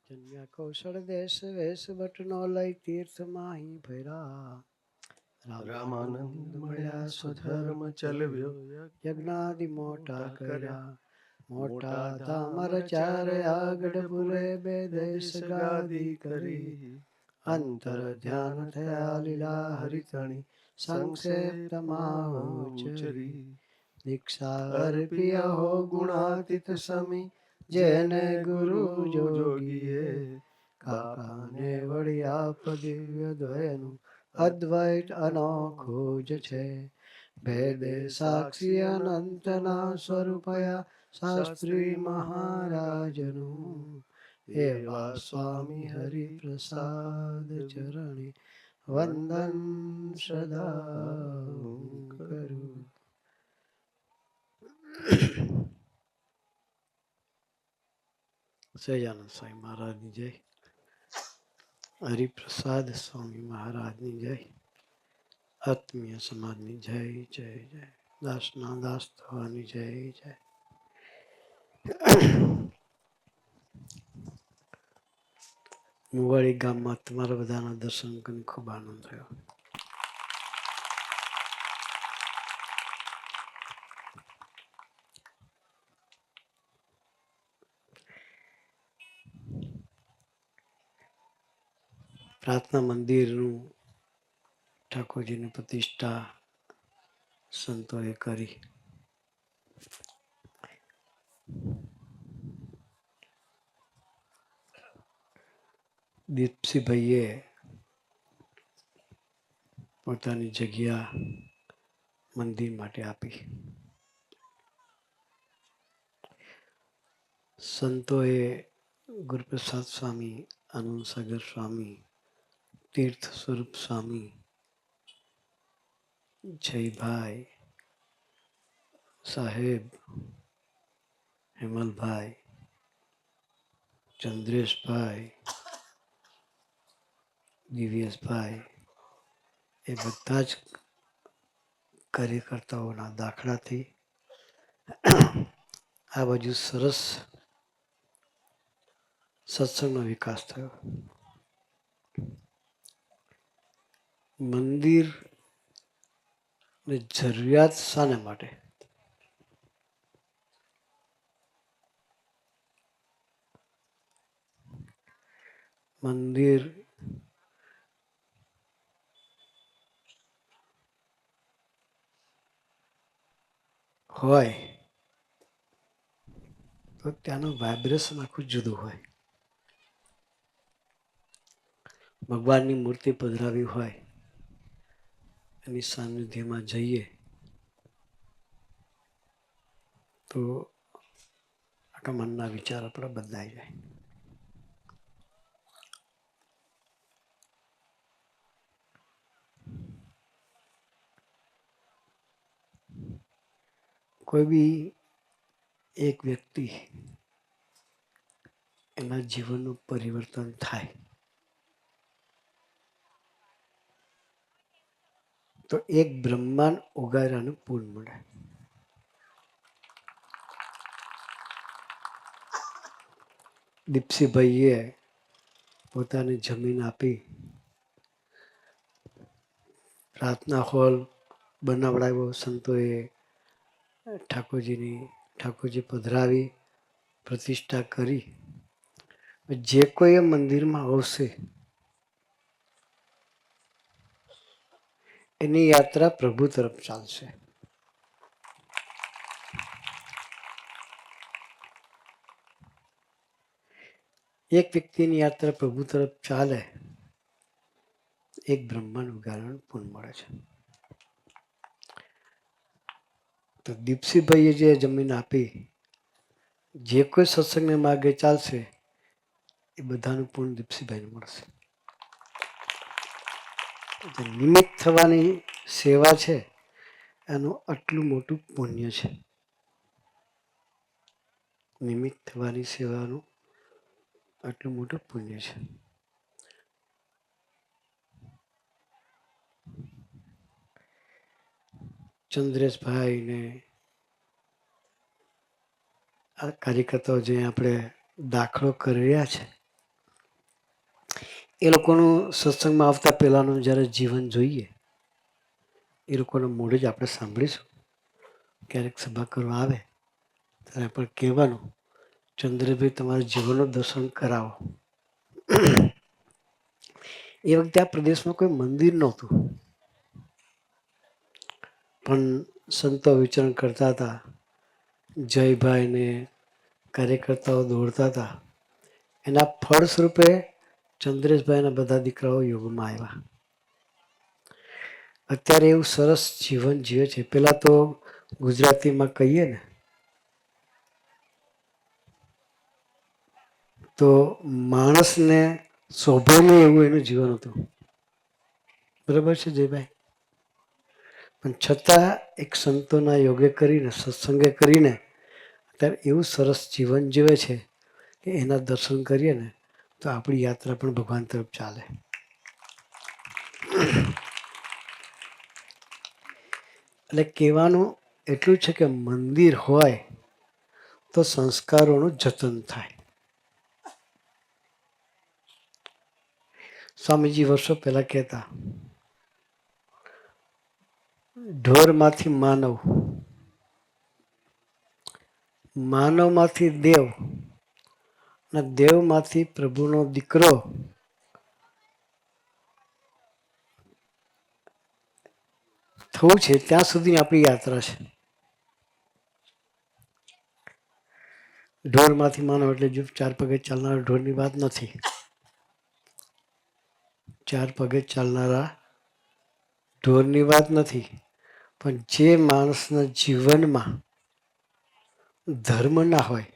જન્મ્યા કૌશળ દેશ વેશ બટનો લઈ તીર્થ માહી ભૈરા રામાનંદ મળ્યા સ્વધર્મ ચલવ્યો યજ્ઞાદિ મોટા કર્યા મોટા ધામ રચાર્યા ગઢપુરે બે દેશ ગાદી કરી અંતર ધ્યાન થયા લીલા હરિતણી સંક્ષેપ તમાચરી દીક્ષા અર્પિયા હો ગુણાતીત સમી જેને ગુરુ જોગીએ કાકાને વળી આપ દિવ્ય દ્વયનું અદ્વૈત અનોખો જ છે ભેદે સાક્ષી અનંતના સ્વરૂપયા શાસ્ત્રી મહારાજનું એવા સ્વામી હરિપ્રસાદ ચરણે વંદન સદા કરું. સહજાનંદ સ્વામી મહારાજની જય. હરિપ્રસાદ સ્વામી મહારાજની જય. આત્મીય સમાજની જય જય જય. દાસના દાસ થવાની જય જય. મુવાડી ગામમાં તમારા બધાના દર્શન કરીને ખૂબ આનંદ થયો. પ્રાર્થના મંદિરનું ઠાકોરજીની પ્રતિષ્ઠા સંતોએ કરી. દીપસીભાઈએ પોતાની જગ્યા મંદિર માટે આપી. સંતોએ ગુરુપ્રસાદ સ્વામી, આનંદ સાગર સ્વામી, તીર્થ સ્વરૂપ સ્વામી, જયભાઈ સાહેબ, હેમલભાઈ, ચંદ્રેશભાઈ, દિવ્યેશભાઈ એ બધા જ કાર્યકર્તાઓના દાખલાથી આ બાજુ સરસ સત્સંગનો વિકાસ થયો. મંદિર ની જરૂરિયાત શાને માટે? મંદિર હોય તો ત્યાંનું વાઇબ્રેશન આખું જુદું હોય. ભગવાનની મૂર્તિ પધરાવી હોય, એની સાનિધ્યમાં જઈએ તો આખા મનના વિચાર આપણા બદલાઈ જાય. કોઈ બી એક વ્યક્તિ એના જીવનનું પરિવર્તન થાય તો એક બ્રહ્માંડ ઉગાડવાનું પૂન મળે. દીપસીભાઈએ પોતાની જમીન આપી, પ્રાર્થના હોલ બનાવડાવ્યો. સંતોએ ઠાકોરજી પધરાવી, પ્રતિષ્ઠા કરી. જે કોઈ મંદિરમાં આવશે એની યાત્રા પ્રભુ તરફ ચાલશે. એક વ્યક્તિની યાત્રા પ્રભુ તરફ ચાલે, એક બ્રહ્માંડ ઉગાડવાનું પૂન મળે છે. તો દીપસીભાઈએ જે જમીન આપી, જે કોઈ સત્સંગને માર્ગે ચાલશે એ બધાનું પૂન દીપસીભાઈને મળશે. નિમિત્ત થવાની સેવા છે એનું આટલું મોટું પુણ્ય છે. નિમિત્ત થવાની સેવાનું આટલું મોટું પુણ્ય છે. ચંદ્રેશભાઈ ને આ કાર્યકર્તાઓ જે આપણે દાખલો કરી રહ્યા છે એ લોકોનું સત્સંગમાં આવતા પહેલાંનું જ્યારે જીવન જોઈએ એ લોકોના મોઢે જ આપણે સાંભળીશું. ક્યારેક સભા કરવા આવે ત્યારે પણ કહેવાનું, ચંદ્રભાઈ તમારા જીવનનું દર્શન કરાવો. એ વખતે આ પ્રદેશમાં કોઈ મંદિર નહોતું, પણ સંતો વિચરણ કરતા હતા. જયભાઈને કાર્યકર્તાઓ દોડતા હતા. એના ફળ સ્વરૂપે ચંદ્રેશભાઈના બધા દીકરાઓ યોગમાં આવ્યા. અત્યારે એવું સરસ જીવન જીવે છે. પેલા તો ગુજરાતીમાં કહીએ ને તો માણસને શોભે નહીં એવું એનું જીવન હતું. બરાબર છે જયભાઈ? પણ છતાં એક સંતોના યોગે કરીને સત્સંગે કરીને અત્યારે એવું સરસ જીવન જીવે છે કે એના દર્શન કરીએ ને તો આપણી યાત્રા પણ ભગવાન તરફ ચાલે. એટલે કહેવાનું એટલું છે કે મંદિર હોય તો સંસ્કારોનું જતન થાય. સ્વામીજી વર્ષો પહેલા કહેતા, ઢોરમાંથી માનવ, માનવમાંથી દેવ અને દેવમાંથી પ્રભુનો દીકરો થવું છે ત્યાં સુધી આપણી યાત્રા છે. ઢોરમાંથી માનવ એટલે જો 4 પગે ચાલનારા ઢોરની વાત નથી. 4 પગે ચાલનારા ઢોરની વાત નથી. પણ જે માણસના જીવનમાં ધર્મ ના હોય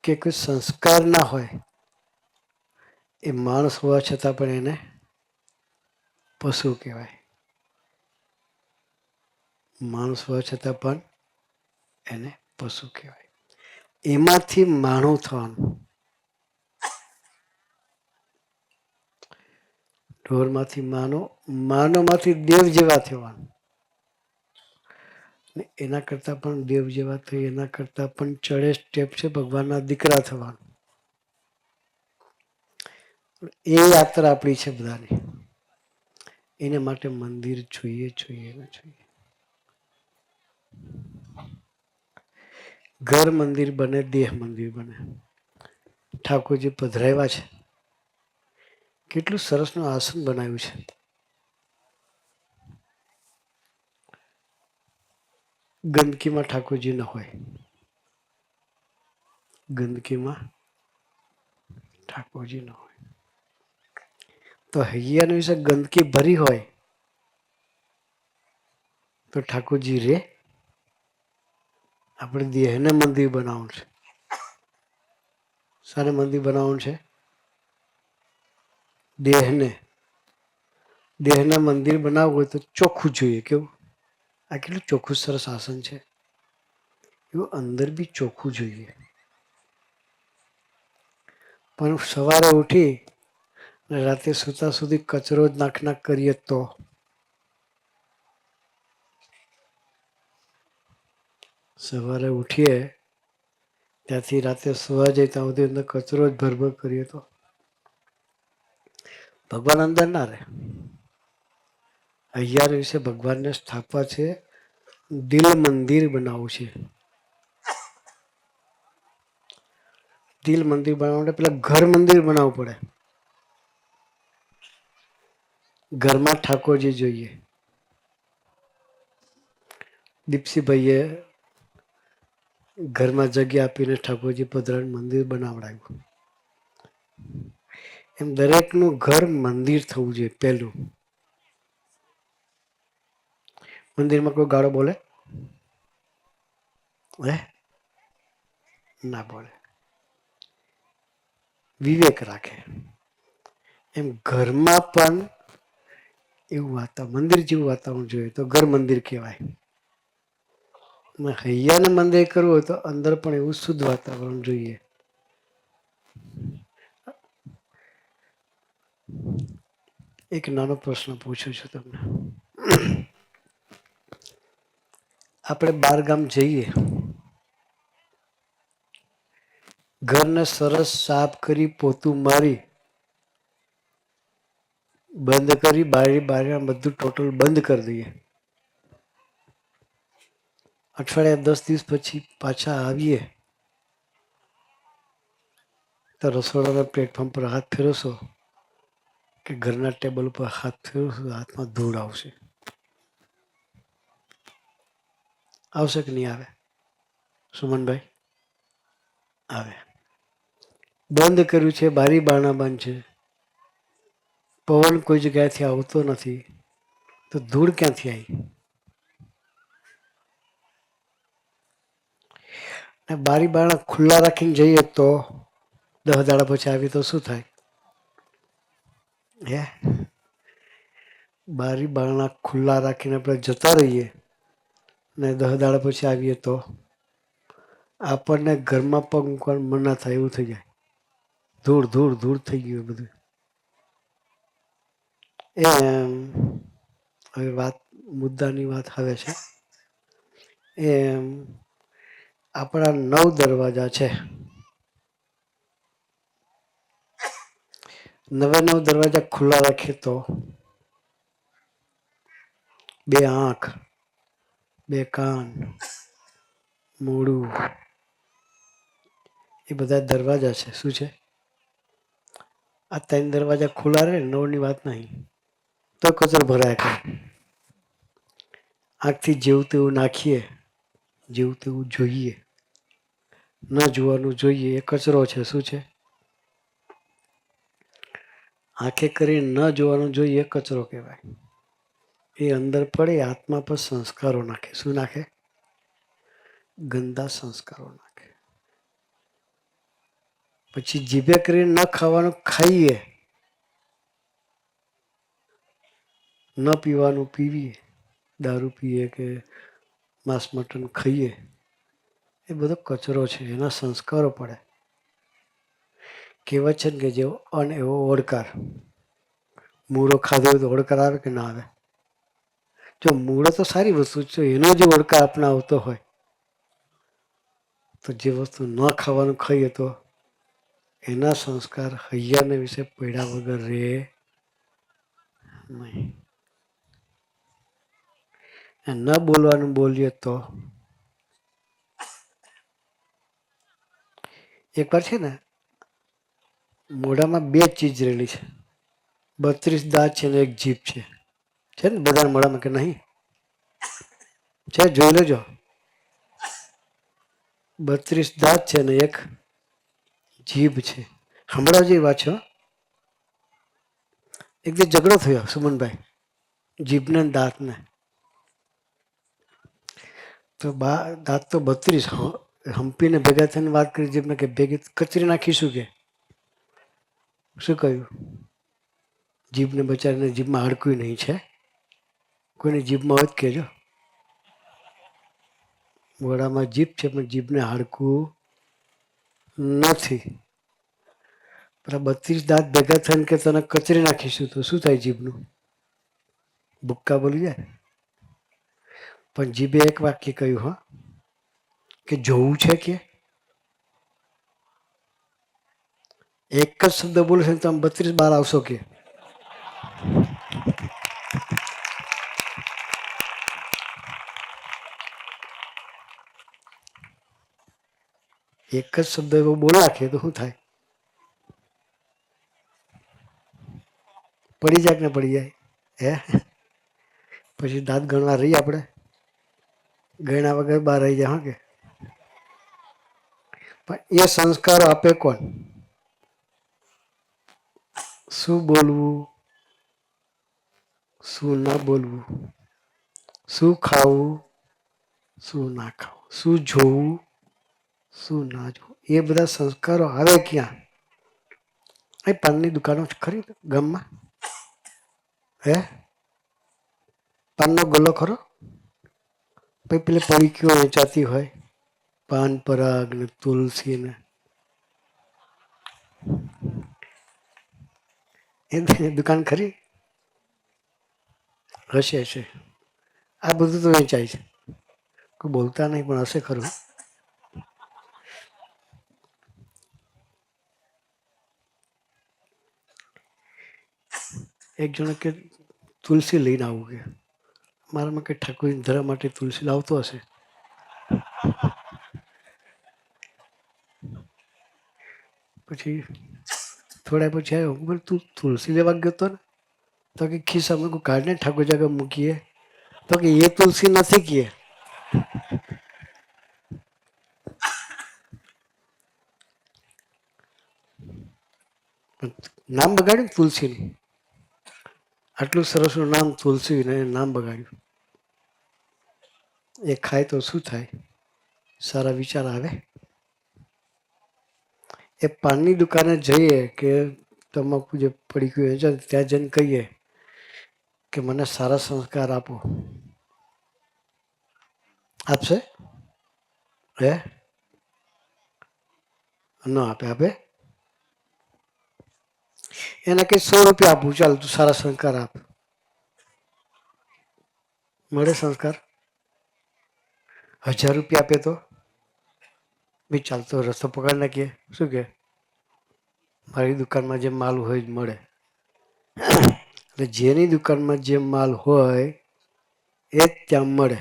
કે કોઈ સંસ્કાર ના હોય એ માણસ હોવા છતાં પણ એને પશુ કહેવાય. માણસ હોવા છતાં પણ એને પશુ કહેવાય. એમાંથી માણું થવાનું. ઢોરમાંથી માનવ, માનવમાંથી દેવ જેવા થવાનું. એના કરતાં પણ દેવ જેવા થઈ, એના કરતાં પણ ચડે સ્ટેપ છે ભગવાનના દીકરા થવાનું. એ યાત્રા આપણી છે બધાની. એને માટે મંદિર જોઈએ જોઈએ ને જોઈએ. ઘર મંદિર બને, દેહ મંદિર બને. ઠાકોરજી પધરાવ્યા છે. કેટલું સરસનું આસન બનાવ્યું છે. ગંદકીમાં ઠાકોરજી ન હોય. ગંદકીમાં ઠાકોરજી ન હોય. તો હૈયાની વિશે ગંદકી ભરી હોય તો ઠાકોરજી રે? આપણે દેહને મંદિર બનાવવાનું છે. શાને મંદિર બનાવવાનું છે? દેહને. દેહને મંદિર બનાવવું હોય તો ચોખ્ખું જોઈએ. કેવું? આ કેટલું ચોખ્ખું સરસ આસન છે. એવું અંદર બી ચોખ્ખું જોઈએ. પણ સવારે ઉઠી અને રાતે સૂતા સુધી કચરો જ નાખ કરીએ તો સવારે ઉઠીએ ત્યાંથી રાતે સુવા જઈએ ત્યાં સુધી અંદર કચરો જ ભરભર કરીએ તો ભગવાન અંદર ના રહે. અગિયાર વિશે ભગવાનને સ્થાપવા છે. દિલ મંદિર બનાવવું છે. દિલ મંદિર બનાવવા માટે પેલા ઘર મંદિર બનાવવું પડે. ઘરમાં ઠાકોરજી જોઈએ. દીપસીભાઈએ ઘરમાં જગ્યા આપીને ઠાકોરજી પધરાનું મંદિર બનાવડાવ્યું. એમ દરેકનું ઘર મંદિર થવું જોઈએ. પહેલું મંદિરમાં કોઈ ગાળો બોલે? ના બોલે. વિવેક રાખે. એમ ઘરમાં પણ એવું મંદિર જેવું વાતાવરણ જોઈએ તો ઘર મંદિર કહેવાય. હૈયાને મંદિર કરવું હોય તો અંદર પણ એવું શુદ્ધ વાતાવરણ જોઈએ. એક નાનો પ્રશ્ન પૂછું છું તમને. આપણે 12 ગામ જઈએ, ઘરને સરસ સાફ કરી પોતું મારી બંધ કરી બારી બારી બધું ટોટલ બંધ કરી દઈએ. અઠવાડિયા 10 દિવસ પછી પાછા આવીએ તો રસોડાના પ્લેટફોર્મ પર હાથ ફેરવશો કે ઘરના ટેબલ પર હાથ ફેરવશો, હાથમાં ધૂળ આવશે. આવશે કે નહીં આવે? સુમનભાઈ આવે. બંધ કર્યું છે, બારી બારણા બંધ છે, પવન કોઈ જગ્યાએથી આવતો નથી, તો ધૂળ ક્યાંથી આવી? ને બારી બારણા ખુલ્લા રાખીને જઈએ તો 10 દાડા પછી આવી તો શું થાય? હે, બારી બારણા ખુલ્લા રાખીને આપણે જતા રહીએ ને 10 દાડા પછી આવીએ તો આપણને ઘરમાં પગ મૂકવાનું મન ના થાય એવું થઈ જાય. ધૂળ ધૂળ ધૂળ થઈ ગયું બધું. એમ હવે વાત મુદ્દાની વાત આવે છે. એમ આપણા 9 દરવાજા છે. 9 દરવાજા ખુલ્લા રાખીએ તો 2 આંખ, 2 કાન, મોઢું, એ બધા દરવાજા છે. શું છે? આ 3 દરવાજા ખુલ્લા રહે, 9ની વાત નહીં, તો કચરો ભરાય કરે. આંખથી જેવું તેવું નાખીએ, જેવું તેવું જોઈએ, ન જોવાનું જોઈએ, એ કચરો છે. શું છે? આંખે કરીને ન જોવાનું જોઈએ એ કચરો કહેવાય. એ અંદર પડે, આત્મા પર સંસ્કારો નાખે. શું નાખે? ગંદા સંસ્કારો નાખે. પછી જીભે કરીને ન ખાવાનું ખાઈએ, ન પીવાનું પીવીએ, દારૂ પીએ કે માંસ મટન ખાઈએ, એ બધો કચરો છે. એના સંસ્કારો પડે. કહેવત છે ને કે જેવો અન્ન એવો ઓડકાર. મૂળો ખાધો હોય તો ઓડકાર આવે કે ના આવે? જો મૂળો તો સારી વસ્તુ છે, એનો જે ઓડકાર આપણે આવતો હોય, તો જે વસ્તુ ન ખાવાનું ખાઈએ તો એના સંસ્કાર હૈયાને વિશે પડ્યા વગર રહે નહીં. ન બોલવાનું બોલીએ તો એકવાર છે ને મોઢામાં 2 ચીજ રહેલી છે. 32 દાંત છે ને 1 જીભ છે. છે ને બધાના મોઢામાં કે નહીં? છે, જોઈ લેજો. 32 દાંત છે ને 1 જીભ છે. હમણાં જે વાંચો, એક દિવસ ઝઘડો થયો સુમનભાઈ, જીભને દાંતને. તો દાંત તો 32 હંપીને ભેગા થઈને વાત કરી જીભને કે ભેગી કચરી નાખીશું કે શું કહ્યું? જીભને બચારીને જીભમાં હાડકું નહીં છે. કોઈની જીભમાં હોય જ કહેજો. મોઢામાં જીભ છે પણ જીભને હાડકું નથી. પેલા 32 દાંત ભેગા થઈને કે તને કચરી નાખીશું તો શું થાય જીભનું? ભુક્કા બોલી જાય. પણ જીભે એક વાક્ય કહ્યું, હા, કે જોવું છે કે એક જ શબ્દ બોલશે તમે 32 બહાર આવશો કે? એક જ શબ્દ એવો બોલ નાખે તો શું થાય? પડી જાય કે ના પડી જાય? હે, પછી દાંત ગણવા રહી આપણે? ગણ્યા વગર બહાર રહી જાય. હા કે પણ એ સંસ્કારો આપે કોણ? શું બોલવું, શું ના બોલવું, શું ખાવું, શું ના ખાવું, શું જોવું, શું ના જોવું, એ બધા સંસ્કારો આવે ક્યાં? એ પાનની દુકાનો ખરી ગામમાં? હે, પાનનો ગલ્લો ખરો? પછી પેલી પડીકીઓ વેચાતી હોય, પાન પરાગ ને તુલસી ને, એ દુકાન ખરી? હશે હશે. આ બધું તો વેચાય છે. કોઈ બોલતા નહીં પણ હશે ખરું. એક જણ કે તુલસી લઈને આવું કે મારામાં કે ઠાકોરજી ધરા માટે તુલસી લાવતો હશે. પછી થોડા પછી આવ્યો બોલ તું તુલસી લેવા ગયો હતો ને તો કે ખિસ્સામાં કોઈ કાઢને ઠાકોરજી આગળ મૂકીએ તો કે એ તુલસી નથી કીએ. નામ બગાડ્યું તુલસીનું. આટલું સરસનું નામ તુલસી ને નામ બગાડ્યું. એ ખાય તો શું થાય? સારા વિચાર આવે. એ પાનની દુકાને જઈએ કે તમાકુ જે પડી ગયું છે ત્યાં જઈને કહીએ કે મને સારા સંસ્કાર આપો, આપશે? હે ન આપે? આપે? એને કંઈ 100 રૂપિયા આપું, ચાલ તું સારા સંસ્કાર આપ. મળે સંસ્કાર? 1000 રૂપિયા આપે તો બી ચાલતો રસ્તો પકડ નાખીએ. શું કે મારી દુકાનમાં જે માલ હોય જ મળે. એટલે જેની દુકાનમાં જે માલ હોય એ જ ત્યાં મળે.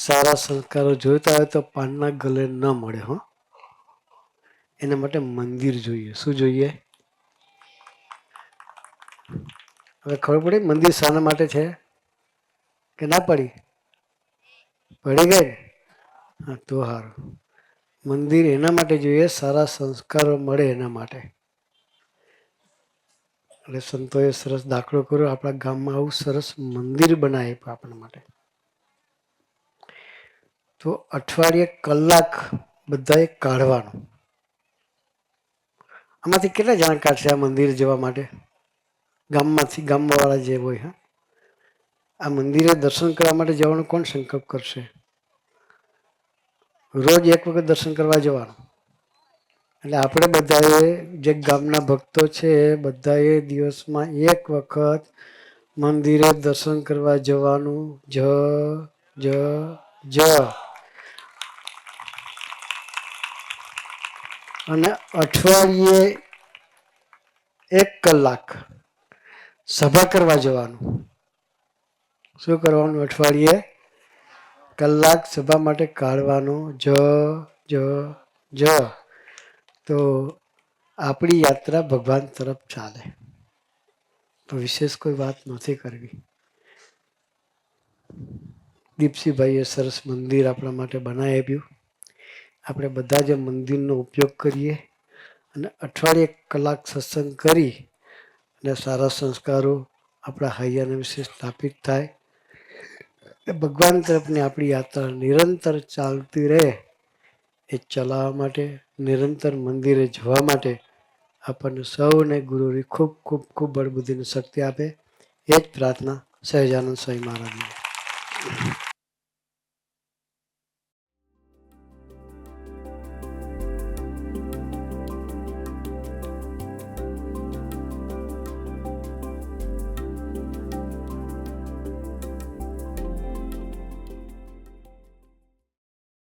સારા સંસ્કારો જોઈતા હોય તો પાનના ગલે ન મળે. હો, એના માટે મંદિર જોઈએ. શું જોઈએ? હવે ખબર પડી મંદિર શાના માટે છે કે ના પડી? પડી ગઈ? હા તો સારું. મંદિર એના માટે જોઈએ સારા સંસ્કારો મળે એના માટે. એટલે સંતોએ સરસ દાખલો કર્યો. આપણા ગામમાં આવું સરસ મંદિર બનાવે આપણા માટે. તો અઠવાડિયે કલાક બધાએ કાઢવાનો. આમાંથી કેટલા જણા કાઢશે આ મંદિર જવા માટે? ગામમાંથી, ગામમાં વાળા જે હોય. હા, આ મંદિરે દર્શન કરવા માટે જવાનો કોણ સંકલ્પ કરશે? રોજ એક વખત દર્શન કરવા જવાનું. એટલે આપણે બધાએ જે ગામના ભક્તો છે બધાએ દિવસમાં એક વખત મંદિરે દર્શન કરવા જવાનું. જ જ જ અને અઠવાડિયે 1 કલાક સભા કરવા જવાનું. શું કરવાનું? અઠવાડિયે કલાક સભા માટે કાઢવાનું. જ જ જ તો આપણી યાત્રા ભગવાન તરફ ચાલે. તો વિશેષ કોઈ વાત નથી કરવી. દીપસિંહભાઈએ સરસ મંદિર આપણા માટે બનાવી આપ્યું. આપણે બધા જ મંદિરનો ઉપયોગ કરીએ અને અઠવાડિયે 1 કલાક સત્સંગ કરી અને સારા સંસ્કારો આપણા હૈયાના વિશે સ્થાપિત થાય. ભગવાન તરફની આપણી યાત્રા નિરંતર ચાલતી રહે. એ ચલાવવા માટે, નિરંતર મંદિરે જવા માટે આપણને સૌને ગુરુની ખૂબ ખૂબ ખૂબ બળબુદ્ધિની શક્તિ આપે. એ જ પ્રાર્થના સહજાનંદ સ્વામી મહારાજની.